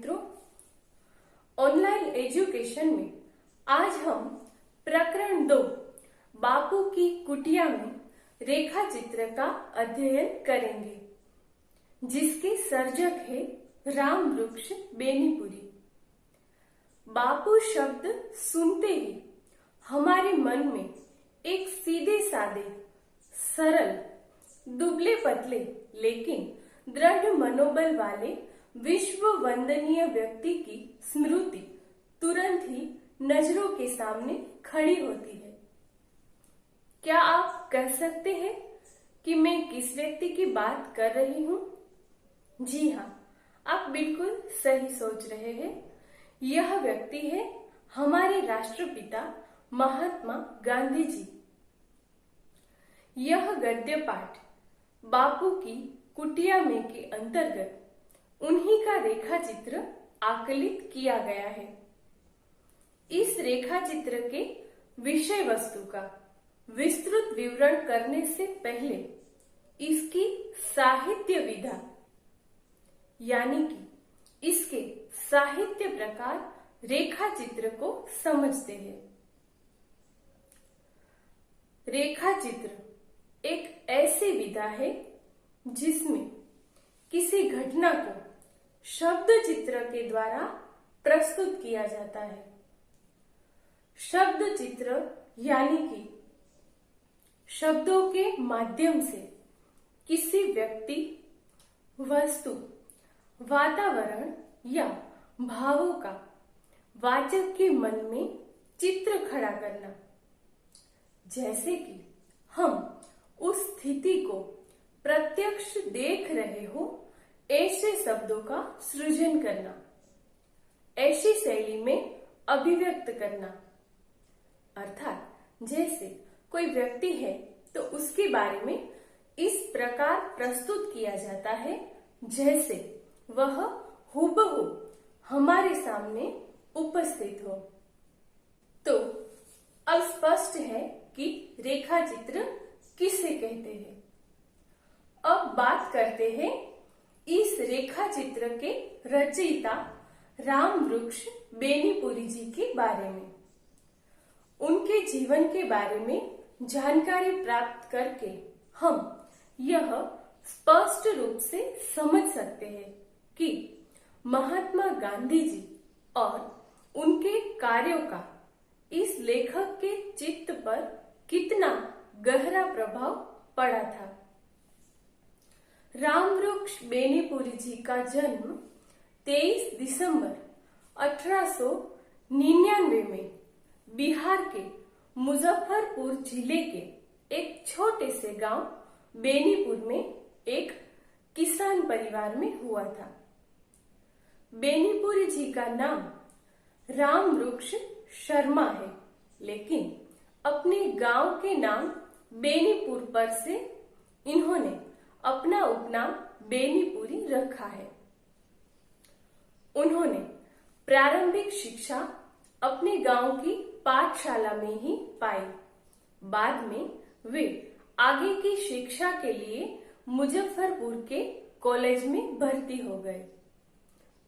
मित्रों, online education में आज हम प्रकरण 2 बापू की कुटिया में रेखा चित्र का अध्ययन करेंगे, जिसके सर्जक है रामवृक्ष बेनीपुरी। बापू शब्द सुनते ही हमारे मन में एक सीधे साधे, सरल, दुबले पतले लेकिन दृढ़ मनोबल वाले विश्व वंदनीय व्यक्ति की स्मृति तुरंत ही नजरों के सामने खड़ी होती है। क्या आप कह सकते हैं कि मैं किस व्यक्ति की बात कर रही हूँ? जी हाँ, आप बिल्कुल सही सोच रहे हैं। यह व्यक्ति है हमारे राष्ट्रपिता महात्मा गांधी जी। यह गद्य पाठ बापू की कुटिया में के अंतर्गत उन्हीं का रेखा चित्र आकलित किया गया है। इस रेखा चित्र के विषय वस्तु का विस्तृत विवरण करने से पहले इसकी साहित्य विधा यानी कि इसके साहित्य प्रकार रेखा चित्र को समझते हैं। रेखा चित्र एक ऐसी विधा है जिसमें किसी घटना को शब्द चित्र के द्वारा प्रस्तुत किया जाता है। शब्द चित्र यानी कि शब्दों के माध्यम से किसी व्यक्ति, वस्तु, वातावरण या भावों का वाचक के मन में चित्र खड़ा करना। जैसे कि हम उस स्थिति को प्रत्यक्ष देख रहे हो, ऐसे शब्दों का सृजन करना, ऐसी शैली में अभिव्यक्त करना। अर्थात जैसे कोई व्यक्ति है तो उसके बारे में इस प्रकार प्रस्तुत किया जाता है जैसे वह हूबहू हमारे सामने उपस्थित हो। तो अब स्पष्ट है कि रेखा चित्र किसे कहते हैं। अब बात करते हैं इस रेखा चित्र के रचयिता रामवृक्ष बेनीपुरी जी के बारे में। उनके जीवन के बारे में जानकारी प्राप्त करके हम यह स्पष्ट रूप से समझ सकते हैं कि महात्मा गांधी जी और उनके कार्यों का इस लेखक के चित्त पर कितना गहरा प्रभाव पड़ा था। रामवृक्ष बेनीपुरी जी का जन्म 23 दिसंबर 1899 में बिहार के मुजफ्फरपुर जिले के एक छोटे से गांव बेनीपुर में एक किसान परिवार में हुआ था। बेनीपुरी जी का नाम रामवृक्ष शर्मा है, लेकिन अपने गांव के नाम बेनीपुर पर से इन्होंने अपना उपनाम बेनीपुरी रखा है। उन्होंने प्रारंभिक शिक्षा अपने गांव की पाठशाला में ही पाई। बाद में वे आगे की शिक्षा के लिए मुजफ्फरपुर के कॉलेज में भर्ती हो गए।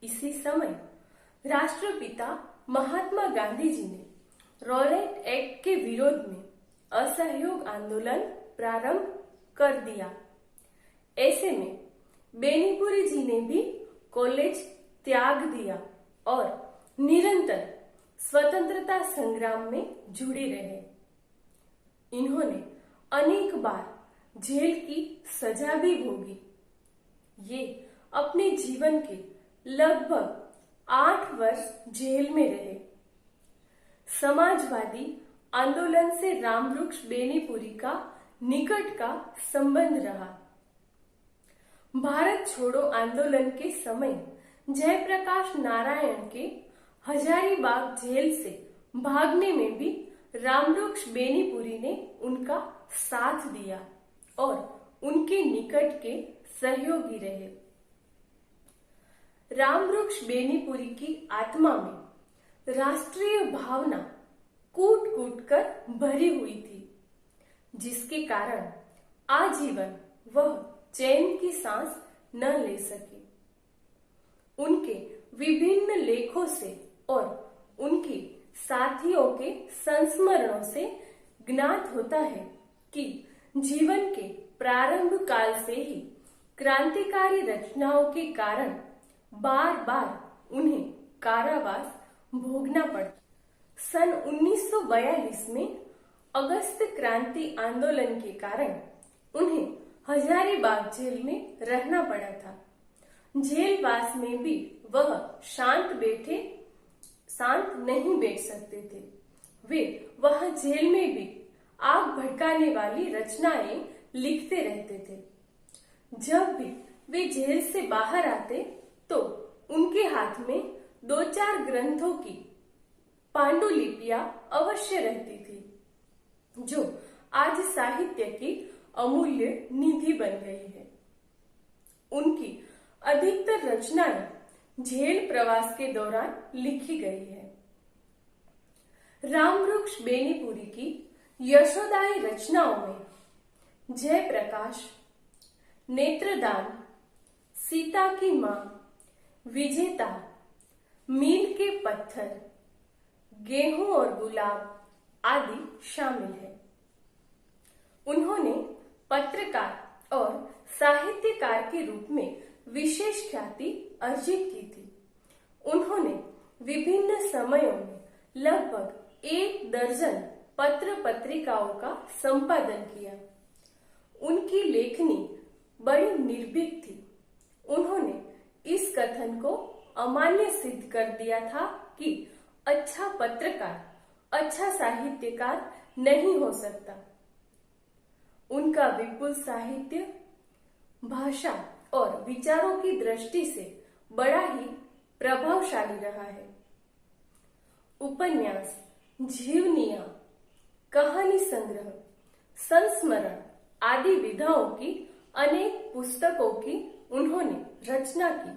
इसी समय राष्ट्रपिता महात्मा गांधी जी ने रॉलेट एक्ट के विरोध में असहयोग आंदोलन प्रारंभ कर दिया। ऐसे में बेनीपुरी जी ने भी कॉलेज त्याग दिया और निरंतर स्वतंत्रता संग्राम में जुड़े रहे। इन्होंने अनेक बार जेल की सजा भी भोगी। ये अपने जीवन के लगभग 8 वर्ष जेल में रहे। समाजवादी आंदोलन से रामवृक्ष बेनीपुरी का निकट का संबंध रहा। भारत छोड़ो आंदोलन के समय जयप्रकाश नारायण के हजारीबाग जेल से भागने में भी रामवृक्ष बेनीपुरी ने उनका साथ दिया और उनके निकट के सहयोगी रहे। रामवृक्ष बेनीपुरी की आत्मा में राष्ट्रीय भावना कूट कूट कर भरी हुई थी, जिसके कारण आजीवन वह चैन की सांस न ले सकी। उनके विभिन्न लेखों से और उनकी साथियों के संस्मरणों से ज्ञात होता है कि जीवन के प्रारंभ काल से ही क्रांतिकारी रचनाओं के कारण बार बार उन्हें कारावास भोगना पड़ा। सन 1942 में अगस्त क्रांति आंदोलन के कारण उन्हें हजारीबाग जेल में रहना पड़ा था। जेलवास में भी वह शांत नहीं बैठ सकते थे। वे वहां जेल में भी आग भड़काने वाली रचनाएं लिखते रहते थे। जब भी वे जेल से बाहर आते तो उनके हाथ में 2-4 ग्रंथों की पांडुलिपियां अवश्य रहती थी, जो आज साहित्य की अमूल्य निधि बन गई है। उनकी अधिकतर रचनाएं जेल प्रवास के दौरान लिखी गई है। रामवृक्ष बेनीपुरी की यशोदाई रचनाओं में जयप्रकाश, नेत्रदान, सीता की मां, विजेता, मील के पत्थर, गेहूं और गुलाब आदि शामिल है। उन्होंने पत्रकार और साहित्यकार के रूप में विशेष ख्याति अर्जित की थी। उन्होंने विभिन्न समयों में लगभग 1 दर्जन पत्र पत्रिकाओं का संपादन किया। उनकी लेखनी बड़ी निर्भीक थी। उन्होंने इस कथन को अमान्य सिद्ध कर दिया था कि अच्छा पत्रकार अच्छा साहित्यकार नहीं हो सकता। उनका विपुल साहित्य, भाषा और विचारों की दृष्टि से बड़ा ही प्रभावशाली रहा है। उपन्यास, जीवनियां, कहानी संग्रह, संस्मरण आदि विधाओं की अनेक पुस्तकों की उन्होंने रचना की।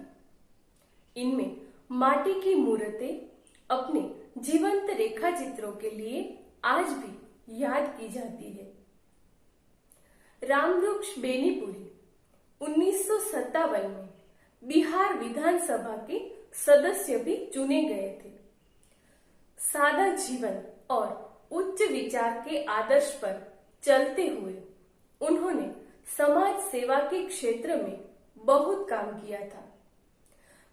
इनमें माटी की मूर्तें अपने जीवंत रेखा चित्रों के लिए आज भी याद की जाती है। रामवृक्ष बेनीपुरी 1957 में बिहार विधानसभा के सदस्य भी चुने गए थे। सादा जीवन और उच्च विचार के आदर्श पर चलते हुए उन्होंने समाज सेवा के क्षेत्र में बहुत काम किया था।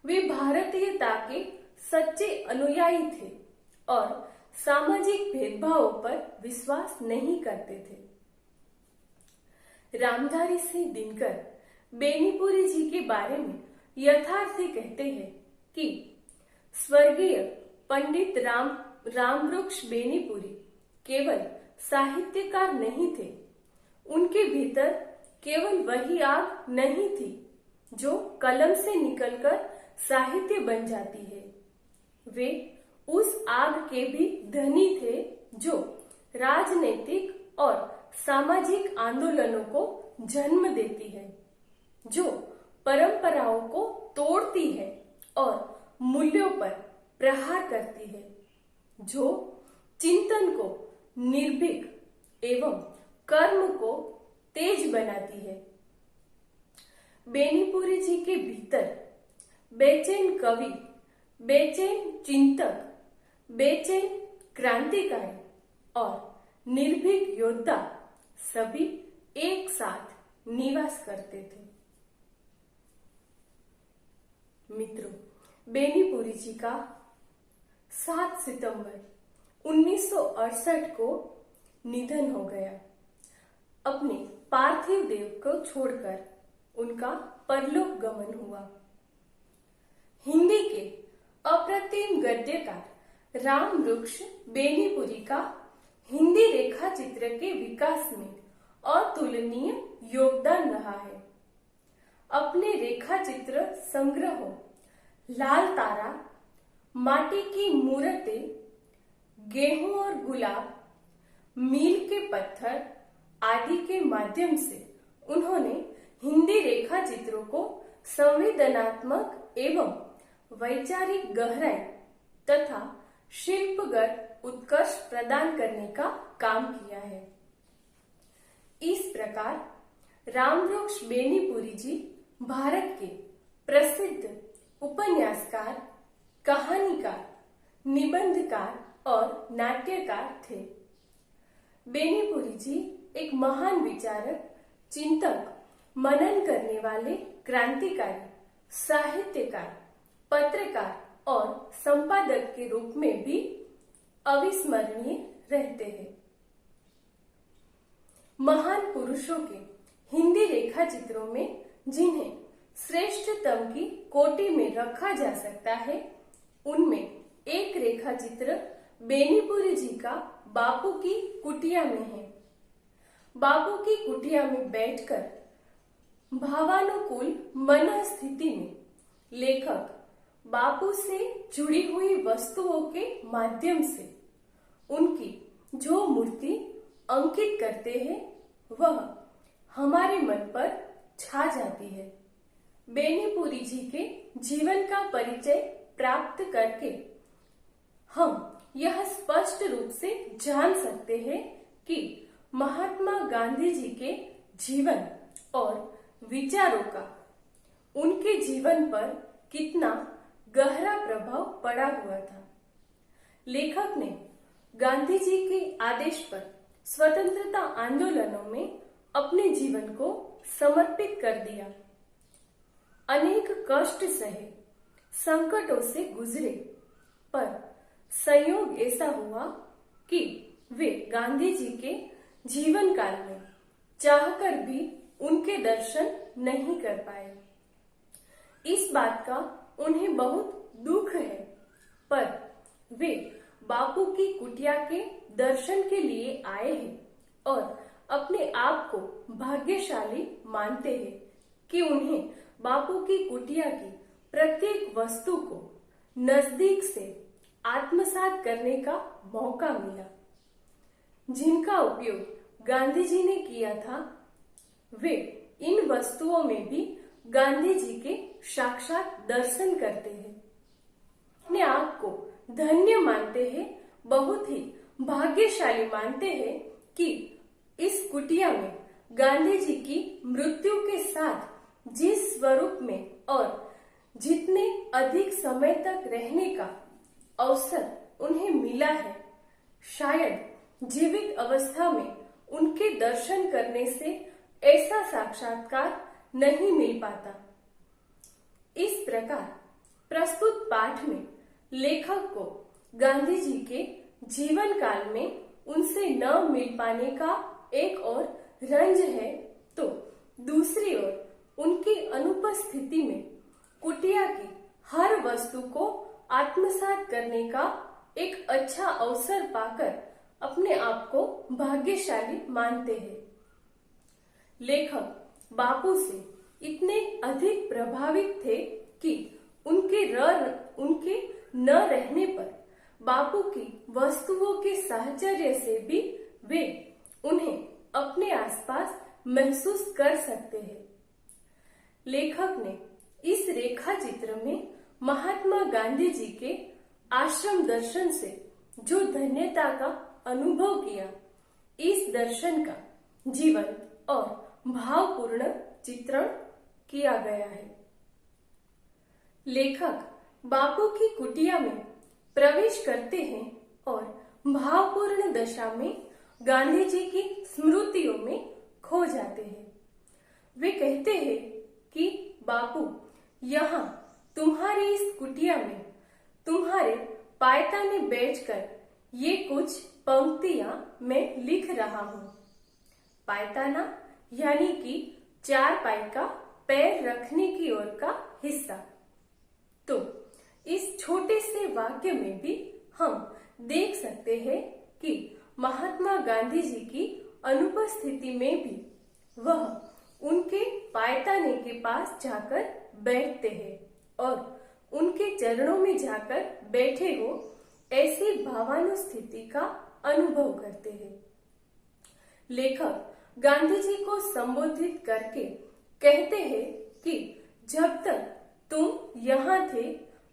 वे भारतीयता के सच्चे अनुयायी थे और सामाजिक भेदभावों पर विश्वास नहीं करते थे। रामधारी सिंह दिनकर बेनीपुरी जी के बारे में यथार्थी कहते हैं कि स्वर्गीय पंडित रामवृक्ष बेनीपुरी केवल साहित्यकार नहीं थे, उनके भीतर केवल वही आग नहीं थी जो कलम से निकलकर साहित्य बन जाती है। वे उस आग के भी धनी थे जो राजनीतिक और सामाजिक आंदोलनों को जन्म देती है, जो परंपराओं को तोड़ती है और मूल्यों पर प्रहार करती है, जो चिंतन को निर्भीक एवं कर्म को तेज बनाती है। बेनीपुरी जी के भीतर बेचैन कवि, बेचैन चिंतक, बेचैन क्रांतिकारी और निर्भीक योद्धा सभी एक साथ निवास करते थे। मित्रों, बेनीपुरी जी का 7 सितंबर 1968 को निधन हो गया। अपने पार्थिव देव को छोड़कर उनका परलोक गमन हुआ। हिंदी के अप्रतिम गद्यकार रामवृक्ष बेनीपुरी का हिंदी रेखा चित्र के विकास में अतुलनीय योगदान रहा है। अपने रेखा चित्र संग्रहों लाल तारा, माटी की मूर्तें, गेहूं और गुलाब, मील के पत्थर आदि के माध्यम से उन्होंने हिंदी रेखा चित्रों को संवेदनात्मक एवं वैचारिक गहराई तथा शिल्पगत उत्कर्ष प्रदान करने का काम किया है। इस प्रकार रामवृक्ष बेनीपुरी जी भारत के प्रसिद्ध उपन्यासकार, कहानीकार, निबंधकार और नाट्यकार थे। बेनीपुरी जी एक महान विचारक, चिंतक, मनन करने वाले क्रांतिकारी, साहित्यकार, पत्रकार और संपादक के रूप में भी अविस्मरणीय रहते हैं। महान पुरुषों के हिंदी रेखा चित्रों में जिन्हें श्रेष्ठतम की कोटि में रखा जा सकता है, उनमें एक रेखा चित्र बेनीपुरी जी का बापू की कुटिया में है। बापू की कुटिया में बैठकर भावानुकूल मन स्थिति में लेखक बापू से जुड़ी हुई वस्तुओं के माध्यम से उनकी जो मूर्ति अंकित करते हैं, वह हमारे मन पर छा जाती है। बेनीपुरी जी के जीवन का परिचय प्राप्त करके हम यह स्पष्ट रूप से जान सकते हैं कि महात्मा गांधी जी के जीवन और विचारों का उनके जीवन पर कितना गहरा प्रभाव पड़ा हुआ था। लेखक ने गांधी जी के आदेश पर स्वतंत्रता आंदोलनों में अपने जीवन को समर्पित कर दिया। अनेक कष्ट सहे, संकटों से गुजरे, पर संयोग ऐसा हुआ कि वे गांधी जी के जीवन काल में चाहकर भी उनके दर्शन नहीं कर पाए। इस बात का उन्हें बहुत दुख है, पर वे बापू की कुटिया के दर्शन के लिए आए हैं और अपने आप को भाग्यशाली मानते हैं कि उन्हें बापू की कुटिया की प्रत्येक वस्तु को नजदीक से आत्मसात करने का मौका मिला। जिनका उपयोग गांधी जी ने किया था, वे इन वस्तुओं में भी गांधी जी के साक्षात दर्शन करते हैं। अपने आप को धन्य मानते हैं, बहुत ही भाग्यशाली मानते हैं कि इस कुटिया में गांधी जी की मृत्यु के साथ जिस स्वरूप में और जितने अधिक समय तक रहने का अवसर उन्हें मिला है, शायद जीवित अवस्था में उनके दर्शन करने से ऐसा साक्षात्कार नहीं मिल पाता। इस प्रकार प्रस्तुत पाठ में लेखक को गांधी जी के जीवन काल में उनसे न मिल पाने का एक और रंज है, तो दूसरी ओर उनकी अनुपस्थिति में कुटिया की हर वस्तु को आत्मसात करने का एक अच्छा अवसर पाकर अपने आप को भाग्यशाली मानते हैं। लेखक बापू से इतने अधिक प्रभावित थे कि उनके न रहने पर बापू की वस्तुओं के साहचर्य से भी वे उन्हें अपने आसपास महसूस कर सकते हैं। लेखक ने इस रेखा चित्र में महात्मा गांधी जी के आश्रम दर्शन से जो धन्यता का अनुभव किया, इस दर्शन का जीवन और भावपूर्ण चित्रण किया गया है। लेखक बापू की कुटिया में प्रवेश करते हैं और भावपूर्ण दशा में गांधी जी की स्मृतियों में खो जाते हैं। वे कहते हैं कि बापू, यहाँ तुम्हारी इस कुटिया में तुम्हारे पायता में बैठकर ये कुछ पंक्तियां मैं लिख रहा हूँ। पायताना यानी कि चारपाई का पैर रखने की ओर का हिस्सा। तो इस छोटे से वाक्य में भी हम देख सकते हैं कि महात्मा गांधी जी की अनुपस्थिति में भी वह उनके पायताने के पास जाकर बैठते हैं और उनके चरणों में जाकर बैठे हो ऐसी भावानुस्थिति का अनुभव करते हैं। लेखक गांधी जी को संबोधित करके कहते हैं कि जब तक तुम यहाँ थे,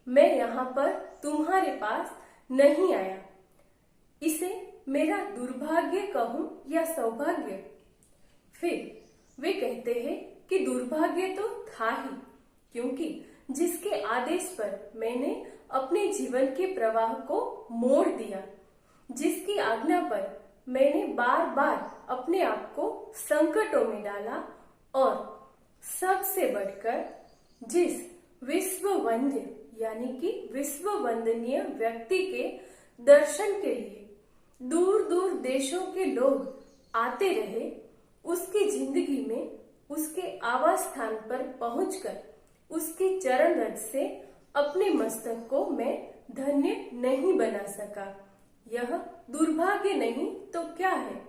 मैं यहाँ पर तुम्हारे पास नहीं आया। इसे मेरा दुर्भाग्य कहूं या सौभाग्य? फिर वे कहते हैं कि दुर्भाग्य तो था ही, क्योंकि जिसके आदेश पर मैंने अपने जीवन के प्रवाह को मोड़ दिया, जिसकी आज्ञा पर मैंने बार बार अपने आप को संकटों में डाला और सबसे बढ़कर जिस विश्व वंद्य यानी कि विश्व वंदनीय व्यक्ति के दर्शन के लिए दूर दूर देशों के लोग आते रहे, उसकी जिंदगी में उसके आवास स्थान पर पहुंचकर उसके चरण रज से अपने मस्तक को मैं धन्य नहीं बना सका। यह दुर्भाग्य नहीं तो क्या है।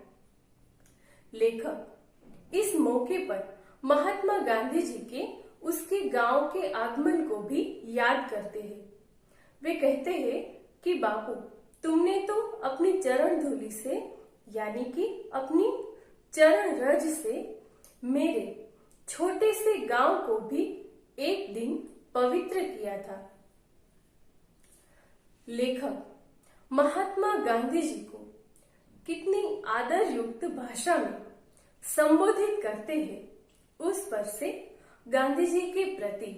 लेखक इस मौके पर महात्मा गांधी जी के उसके गांव के आगमन को भी याद करते हैं। वे कहते हैं कि बापू, तुमने तो अपनी चरण धूलि से यानी कि अपनी चरण रज से मेरे छोटे से गांव को भी एक दिन पवित्र किया था। लेखक महात्मा गांधी जी को कितनी आदर युक्त भाषा में संबोधित करते हैं, उस पर से गांधी जी के प्रति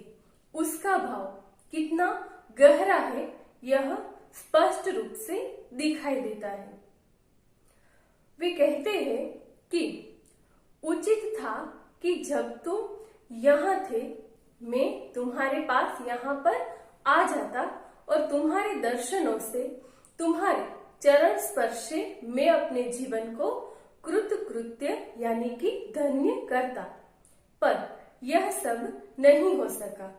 उसका भाव कितना गहरा है यह स्पष्ट रूप से दिखाई देता है। वे कहते हैं कि उचित था कि जब तुम यहाँ थे मैं तुम्हारे पास यहाँ पर आ जाता और तुम्हारे दर्शनों से, तुम्हारे चरण स्पर्श से मैं अपने जीवन को कृतकृत्य यानी कि धन्य करता, पर यह सब नहीं हो सका।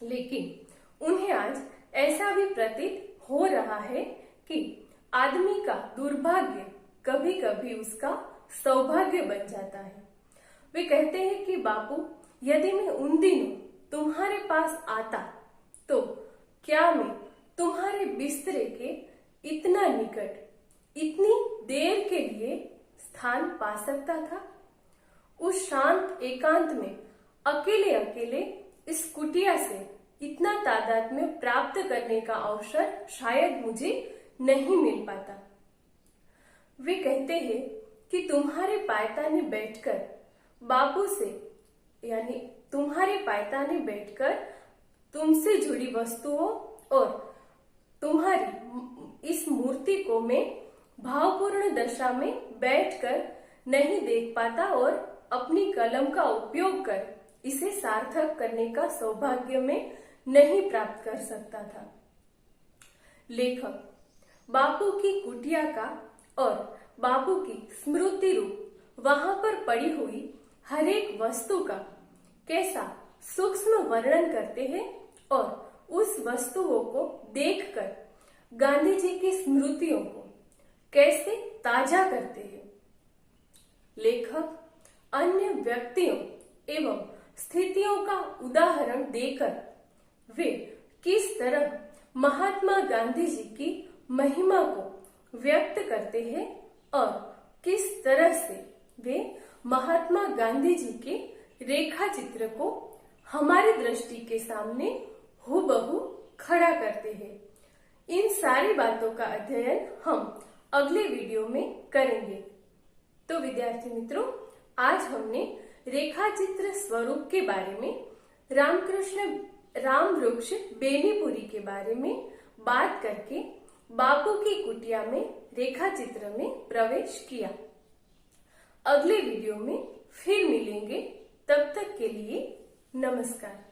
लेकिन उन्हें आज ऐसा भी प्रतीत हो रहा है कि आदमी का दुर्भाग्य कभी कभी उसका सौभाग्य बन जाता है। वे कहते हैं कि बापू, यदि मैं उन दिनों तुम्हारे पास आता तो क्या मैं तुम्हारे बिस्तरे के इतना निकट, इतनी देर के लिए स्थान पा सकता था? उस शांत एकांत में अकेले अकेले इस कुटिया से इतना तादाद में प्राप्त करने का अवसर शायद मुझे नहीं मिल पाता। वे कहते हैं कि तुम्हारे पायताने बैठकर बापू से यानी तुम्हारे पायताने बैठकर तुमसे जुड़ी वस्तुओं और तुम्हारी इस मूर्ति को मैं भावपूर्ण दशा में बैठकर नहीं देख पाता और अपनी कलम का उपयोग कर इसे सार्थक करने का सौभाग्य में नहीं प्राप्त कर सकता था। लेखक बापू की कुटिया का और बापू की स्मृति रूप वहां पर पड़ी हुई हर एक वस्तु का कैसा सूक्ष्म वर्णन करते हैं और उस वस्तुओं को देखकर गांधी जी की स्मृतियों को कैसे ताजा करते हैं। लेखक अन्य व्यक्तियों एवं स्थितियों का उदाहरण देकर वे किस तरह महात्मा गांधी जी की महिमा को व्यक्त करते हैं और किस तरह से वे महात्मा गांधी जी के रेखा चित्र को हमारी दृष्टि के सामने हूबहू खड़ा करते हैं। इन सारी बातों का अध्ययन हम अगले वीडियो में करेंगे। तो विद्यार्थी मित्रों, आज हमने रेखा चित्र स्वरूप के बारे में, राम वृक्ष बेनीपुरी के बारे में बात करके बापू की कुटिया में रेखा चित्र में प्रवेश किया। अगले वीडियो में फिर मिलेंगे, तब तक के लिए नमस्कार।